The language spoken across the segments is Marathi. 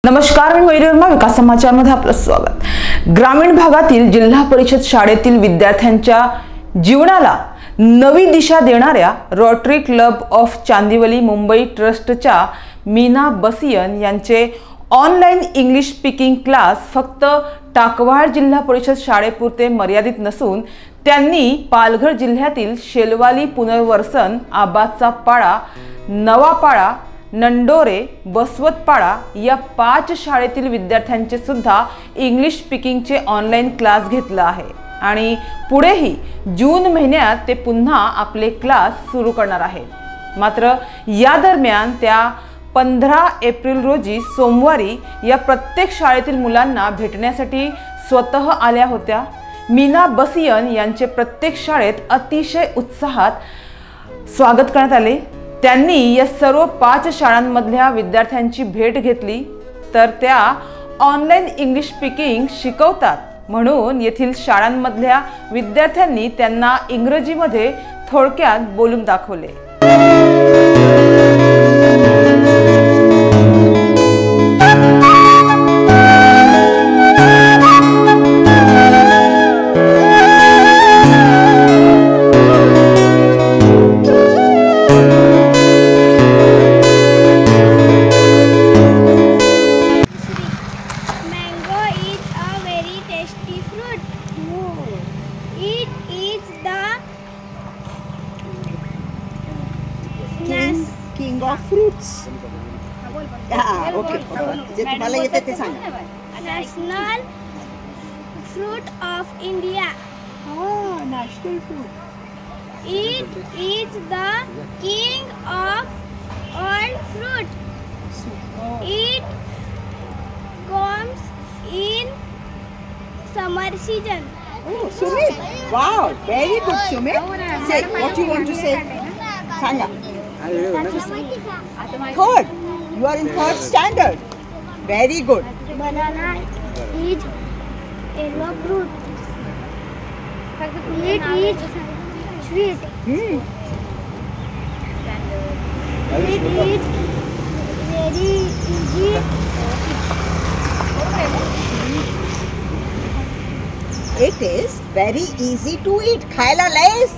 नमस्कार, मी मयुरी वर्मा, विकास समाचारमध्ये आपलं स्वागत। ग्रामीण भागातील जिल्हा परिषद शाळेतील विद्यार्थ्यांच्या जीवनाला नवी दिशा देणाऱ्या rotary club of Chandivali Mumbai ट्रस्टच्या मीना बसियन यांचे ऑनलाइन इंग्लिश स्पीकिंग क्लास फक्त टाकवाड जिल्हा परिषद शाळेपुरते मर्यादित नसून त्यांनी पालघर जिल्ह्यातील शेलवाली, पुनर्वसन, आबादचा पाडा, नवापाडा, नंडोरे, बसवतपाडा या 5 शाळेतील विद्यार्थ्यांचे सुद्धा इंग्लिश स्पीकिंगचे ऑनलाइन क्लास घेतला आहे आणि पुढेही जून महिन्यात ते पुन्हा आपले क्लास सुरू करणार आहेत। मात्र या दरम्यान त्या 15 एप्रिल रोजी सोमवारी या प्रत्येक शाळेतील मुलांना भेटण्यासाठी स्वतः आल्या होत्या। मीना बसियन यांचे प्रत्येक शाळेत अतिशय उत्साहात स्वागत करण्यात आले। त्यांनी या सर्व 5 शाळांमधल्या विद्यार्थ्यांची भेट घेतली, तर त्या ऑनलाइन इंग्लिश स्पीकिंग शिकवतात म्हणून येथील शाळांमधल्या विद्यार्थ्यांनी त्यांना इंग्रजीमध्ये थोडक्यात बोलून दाखवले। King of fruits. Okay. जे तुम्हाला येते ते सांगा. National fruit of India. National fruit. It is the king of all fruit. It comes in summer season. Oh, Sumit. Wow, very good, Sumit. Say what you want to say. Sanga. Third. You are in 3rd standard. Very good. Banana is yellow fruit. It is sweet. It is very easy. It is very easy to eat. खायला लयच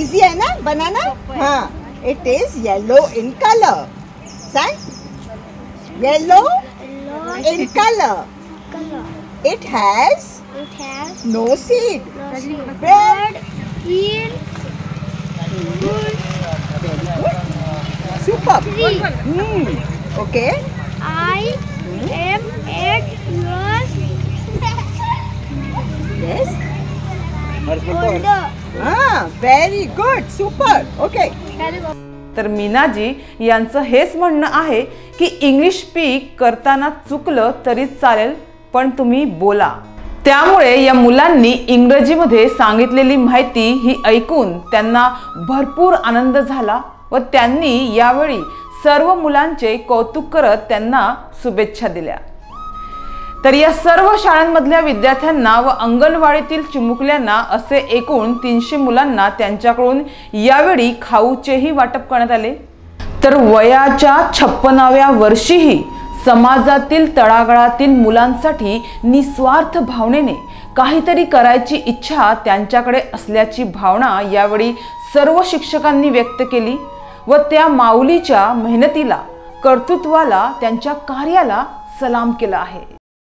easy है ना banana? हाँ. It is yellow in color. Sang? Yellow in color. It has no seed. Red in super. Okay. I am at yours. Yes. Older. Very good. Super. Okay. तर मीनाजी यांचं हेच म्हणणं आहे की इंग्लिश स्पीक करताना चुकलं तरी चालेल, पण तुम्ही बोला। त्यामुळे या मुलांनी इंग्रजीमध्ये सांगितलेली माहिती ही ऐकून त्यांना भरपूर आनंद झाला व त्यांनी यावेळी सर्व मुलांचे कौतुक करत त्यांना शुभेच्छा दिल्या। तर या सर्व शाळांमधल्या विद्यार्थ्यांना व अंगणवाडीतील चिमुकल्यांना असे एकूण 300 मुलांना त्यांच्याकडून यावेळी खाऊचेही वाटप करण्यात आले। तर वयाच्या 56व्या वर्षीही समाजातील तळागाळातील मुलांसाठी निस्वार्थ भावनेने काहीतरी करायची इच्छा त्यांच्याकडे असल्याची भावना यावेळी सर्व शिक्षकांनी व्यक्त केली व त्या माऊलीच्या मेहनतीला, कर्तृत्वाला, त्यांच्या कार्याला सलाम केला आहे।